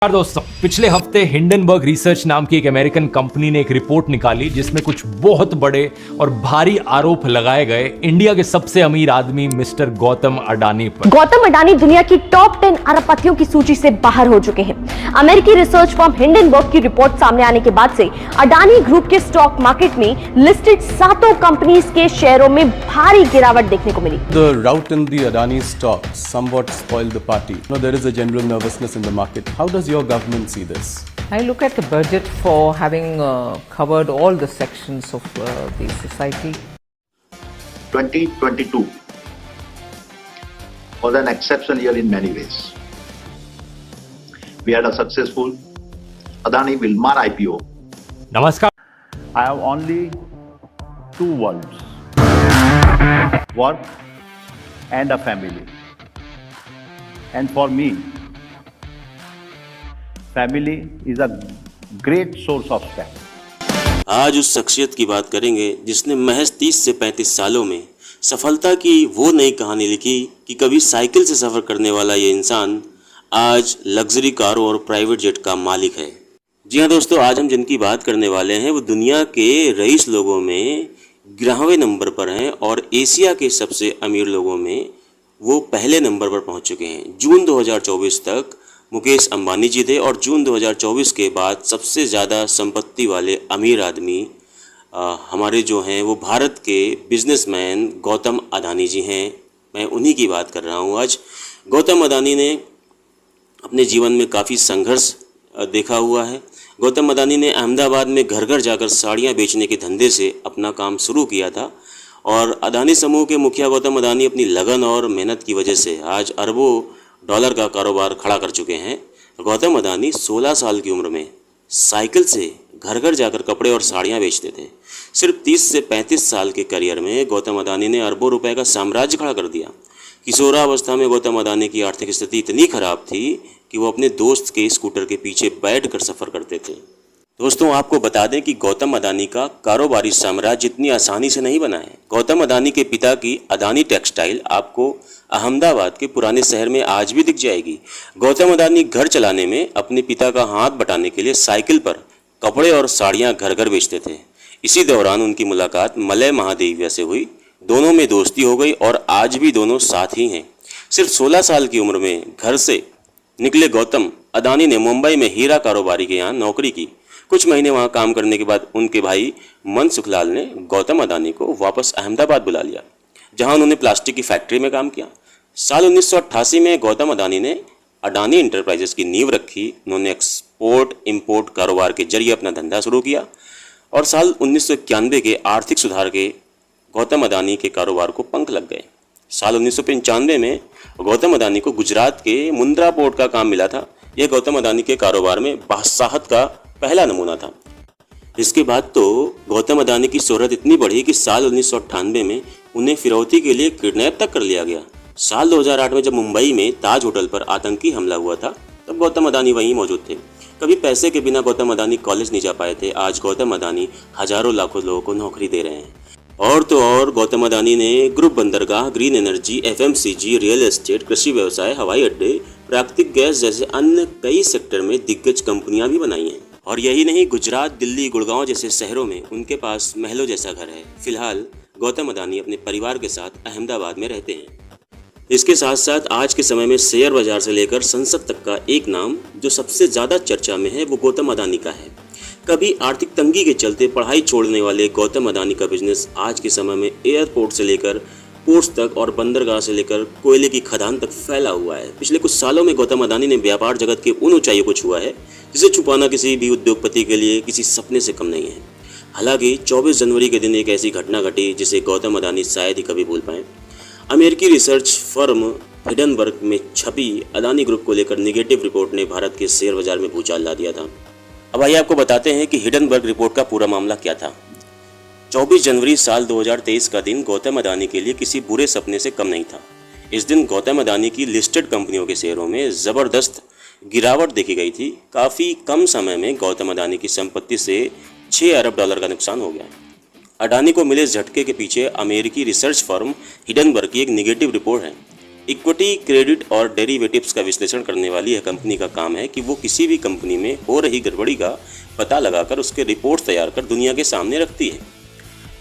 यार दोस्तों, पिछले हफ्ते हिंडनबर्ग रिसर्च नाम की एक अमेरिकन कंपनी ने एक रिपोर्ट निकाली जिसमें कुछ बहुत बड़े और भारी आरोप लगाए गए इंडिया के सबसे अमीर आदमी मिस्टर गौतम अडानी पर। गौतम अडानी दुनिया की टॉप 10 अरबपतियों की सूची से बाहर हो चुके हैं। अमेरिकी रिसर्च फर्म हिंडनबर्ग की रिपोर्ट सामने आने के बाद से अडानी ग्रुप के स्टॉक मार्केट में लिस्टेड सातों कंपनीज के शेयरों में भारी गिरावट देखने को मिली। The rout in the Adani stocks somewhat spoiled the party. Now there is a general nervousness in the market. How does your government see this? I look at the budget for having covered all the sections of the society. 2022 was an exceptional year in many ways. We had a successful Adani Wilmar IPO. नमस्कार। I have only two worlds, work and a family. And for me, family is a great source of strength. आज उस शख्सियत की बात करेंगे जिसने महज 30 से 35 सालों में सफलता की वो नई कहानी लिखी कि कभी साइकिल से सफ़र करने वाला ये इंसान आज लग्जरी कारों और प्राइवेट जेट का मालिक है। जी हाँ दोस्तों, आज हम जिनकी बात करने वाले हैं वो दुनिया के रईस लोगों में 11वें नंबर पर हैं और एशिया के सबसे अमीर लोगों में वो पहले नंबर पर पहुंच चुके हैं। जून 2024 तक मुकेश अंबानी जी थे और जून 2024 के बाद सबसे ज़्यादा संपत्ति वाले अमीर आदमी हमारे जो हैं वो भारत के बिजनेसमैन गौतम अडानी जी हैं। मैं उन्हीं की बात कर रहा हूँ आज। गौतम अडानी ने अपने जीवन में काफ़ी संघर्ष देखा हुआ है। गौतम अडानी ने अहमदाबाद में घर घर जाकर साड़ियाँ बेचने के धंधे से अपना काम शुरू किया था और अडानी समूह के मुखिया गौतम अडानी अपनी लगन और मेहनत की वजह से आज अरबों डॉलर का कारोबार खड़ा कर चुके हैं। गौतम अडानी 16 साल की उम्र में साइकिल से घर घर जाकर कपड़े और साड़ियाँ बेचते थे। सिर्फ 30 से 35 साल के करियर में गौतम अडानी ने अरबों रुपए का साम्राज्य खड़ा कर दिया। किशोरावस्था में गौतम अडानी की आर्थिक स्थिति इतनी खराब थी कि वो अपने दोस्त के स्कूटर के पीछे बैठकर सफ़र करते थे। दोस्तों, आपको बता दें कि गौतम अडानी का कारोबारी साम्राज्य इतनी आसानी से नहीं बना है। गौतम अडानी के पिता की अडानी टेक्सटाइल आपको अहमदाबाद के पुराने शहर में आज भी दिख जाएगी। गौतम अडानी घर चलाने में अपने पिता का हाथ बटाने के लिए साइकिल पर कपड़े और साड़ियां घर घर बेचते थे। इसी दौरान उनकी मुलाकात मलय महादेविया से हुई। दोनों में दोस्ती हो गई और आज भी दोनों साथ ही हैं। सिर्फ 16 साल की उम्र में घर से निकले गौतम अडानी ने मुंबई में हीरा कारोबारी के यहाँ नौकरी की। कुछ महीने वहाँ काम करने के बाद उनके भाई मनसुखलाल ने गौतम अडानी को वापस अहमदाबाद बुला लिया, जहाँ उन्होंने प्लास्टिक की फैक्ट्री में काम किया। साल 1988 में गौतम अडानी ने अडानी इंटरप्राइजेस की नींव रखी। उन्होंने एक्सपोर्ट इंपोर्ट कारोबार के जरिए अपना धंधा शुरू किया और साल 1991 के आर्थिक सुधार के गौतम अडानी के कारोबार को पंख लग गए। साल 1995 में गौतम अडानी को गुजरात के मुंद्रा पोर्ट का काम मिला था। यह गौतम अडानी के कारोबार में बासाहत का पहला नमूना था। इसके बाद तो गौतम अडानी की शोहरत इतनी बढ़ी कि साल 1998 में उन्हें फिरौती के लिए किडनैप तक कर लिया गया। साल 2008 में जब मुंबई में ताज होटल पर आतंकी हमला हुआ था तब गौतम अडानी वहीं मौजूद थे। कभी पैसे के बिना गौतम अडानी कॉलेज नहीं जा पाए थे। आज गौतम अडानी हजारों लाखों लोगों को नौकरी दे रहे हैं। और तो और गौतम अडानी ने ग्रुप बंदरगाह, green energy, FMCG, real estate, कृषि व्यवसाय, हवाई अड्डे, प्राकृतिक गैस जैसे अन्य कई सेक्टर में दिग्गज कंपनियां भी बनाई हैं। और यही नहीं, गुजरात, दिल्ली, गुड़गांव जैसे शहरों में उनके पास महलों जैसा घर है। फिलहाल गौतम अडानी अपने परिवार के साथ अहमदाबाद में रहते हैं। इसके साथ साथ आज के समय में शेयर बाजार से लेकर संसद तक का एक नाम जो सबसे ज़्यादा चर्चा में है वो गौतम अडानी का है। कभी आर्थिक तंगी के चलते पढ़ाई छोड़ने वाले गौतम अडानी का बिजनेस आज के समय में एयरपोर्ट से लेकर पोर्ट्स तक और बंदरगाह से लेकर कोयले की खदान तक फैला हुआ है। पिछले कुछ सालों में गौतम अडानी ने व्यापार जगत के उन ऊंचाइयों को छुआ है जिसे छुपाना किसी भी उद्योगपति के लिए किसी सपने से कम नहीं है। हालांकि 24 जनवरी के दिन एक ऐसी घटना घटी जिसे गौतम अडानी शायद ही कभी भूल पाएं। अमेरिकी रिसर्च फर्म हिडनबर्ग में छपी अडानी ग्रुप को लेकर निगेटिव रिपोर्ट ने भारत के शेयर बाजार में भूचाल ला दिया था। अब आइए आपको बताते हैं कि हिडनबर्ग रिपोर्ट का पूरा मामला क्या था। 24 जनवरी साल 2023 का दिन गौतम अडानी के लिए किसी बुरे सपने से कम नहीं था। इस दिन गौतम अडानी की लिस्टेड कंपनियों के शेयरों में ज़बरदस्त गिरावट देखी गई थी। काफ़ी कम समय में गौतम अडानी की संपत्ति से 6 अरब डॉलर का नुकसान हो गया। अडानी को मिले झटके के पीछे अमेरिकी रिसर्च फर्म हिडनबर्ग की एक निगेटिव रिपोर्ट है। इक्विटी, क्रेडिट और डेरिवेटिव्स का विश्लेषण करने वाली यह कंपनी का काम है कि वो किसी भी कंपनी में हो रही गड़बड़ी का पता लगाकर उसके रिपोर्ट तैयार कर दुनिया के सामने रखती है।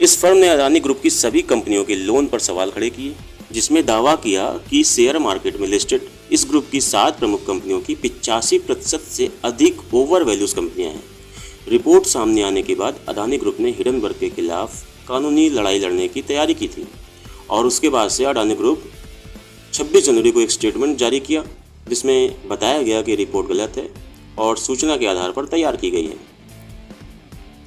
इस फर्म ने अडानी ग्रुप की सभी कंपनियों के लोन पर सवाल खड़े किए, जिसमें दावा किया कि शेयर मार्केट में लिस्टेड इस ग्रुप की 7 प्रमुख कंपनियों की 85% से अधिक ओवर वैल्यूज कंपनियां हैं। रिपोर्ट सामने आने के बाद अडानी ग्रुप ने हिंडनबर्ग के खिलाफ कानूनी लड़ाई लड़ने की तैयारी की थी और उसके बाद से अडानी ग्रुप 26 जनवरी को एक स्टेटमेंट जारी किया, जिसमें बताया गया कि रिपोर्ट गलत है और सूचना के आधार पर तैयार की गई है।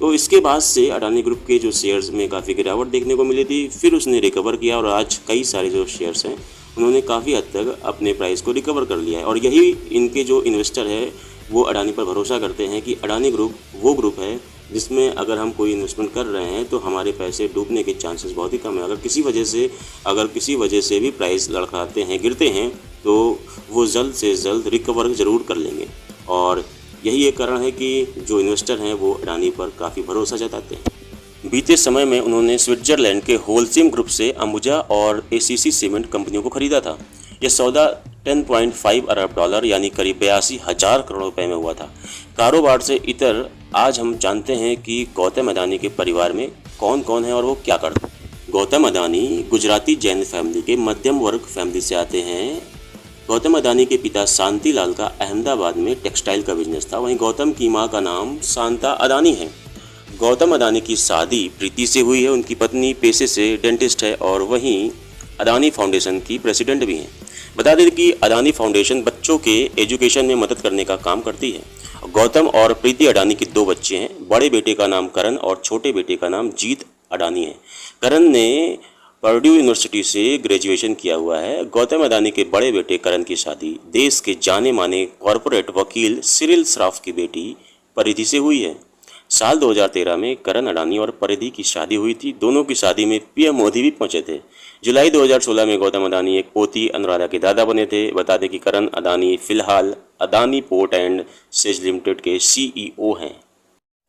तो इसके बाद से अडानी ग्रुप के जो शेयर्स में काफ़ी गिरावट देखने को मिली थी, फिर उसने रिकवर किया और आज कई सारे जो शेयर्स हैं उन्होंने काफ़ी हद तक अपने प्राइस को रिकवर कर लिया है। और यही इनके जो इन्वेस्टर है वो अडानी पर भरोसा करते हैं कि अडानी ग्रुप वो ग्रुप है जिसमें अगर हम कोई इन्वेस्टमेंट कर रहे हैं तो हमारे पैसे डूबने के चांसेस बहुत ही कम है। अगर किसी वजह से भी प्राइस लड़खड़ाते हैं, गिरते हैं, तो वो जल्द से जल्द रिकवर ज़रूर कर लेंगे। और यही एक कारण है कि जो इन्वेस्टर हैं वो अडानी पर काफ़ी भरोसा जताते हैं। बीते समय में उन्होंने स्विट्जरलैंड के होलसिम ग्रुप से अंबुजा और एसीसी सीमेंट कंपनियों को खरीदा था। यह सौदा 10.5 अरब डॉलर यानी करीब 82,000 करोड़ रुपए में हुआ था। कारोबार से इतर आज हम जानते हैं कि गौतम अडानी के परिवार में कौन कौन है और वो क्या करते हैं। गौतम अडानी गुजराती जैन फैमिली के मध्यम वर्ग फैमिली से आते हैं। गौतम अडानी के पिता शांति लाल का अहमदाबाद में टेक्सटाइल का बिजनेस था। वहीं गौतम की मां का नाम शांता अडानी है। गौतम अडानी की शादी प्रीति से हुई है। उनकी पत्नी पेशे से डेंटिस्ट है और वहीं अडानी फाउंडेशन की प्रेसिडेंट भी हैं। बता दें कि अडानी फाउंडेशन बच्चों के एजुकेशन में मदद करने का काम करती है। गौतम और प्रीति अडानी के 2 बच्चे हैं। बड़े बेटे का नाम करण और छोटे बेटे का नाम जीत अडानी है। करण ने पर्ड्यू यूनिवर्सिटी से ग्रेजुएशन किया हुआ है। गौतम अडानी के बड़े बेटे करण की शादी देश के जाने माने कॉरपोरेट वकील सिरिल श्राफ की बेटी परिधि से हुई है। साल 2013 में करण अडानी और परिधि की शादी हुई थी। दोनों की शादी में पीएम मोदी भी पहुंचे थे। जुलाई 2016 में गौतम अडानी एक पोती अनुराधा के दादा बने थे। बता दें कि करण अडानी फिलहाल Adani port and says limited के CEO हैं।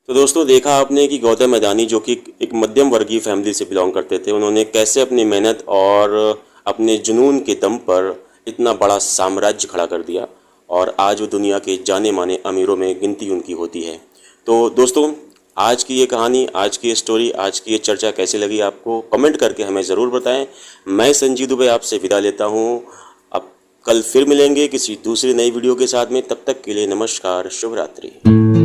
तो दोस्तों, देखा आपने कि गौतम अडानी जो कि एक मध्यम वर्गीय फैमिली से बिलोंग करते थे, उन्होंने कैसे अपनी मेहनत और अपने जुनून के दम पर इतना बड़ा साम्राज्य खड़ा कर दिया और आज वो दुनिया के जाने माने अमीरों में गिनती उनकी होती है। तो दोस्तों, आज की ये कहानी, आज की ये स्टोरी, आज की ये चर्चा कैसी लगी आपको, कमेंट करके हमें ज़रूर बताएं। मैं संजीव दुबे आपसे विदा लेता हूँ। अब कल फिर मिलेंगे किसी दूसरी नई वीडियो के साथ में। तब तक के लिए नमस्कार, शुभ रात्रि।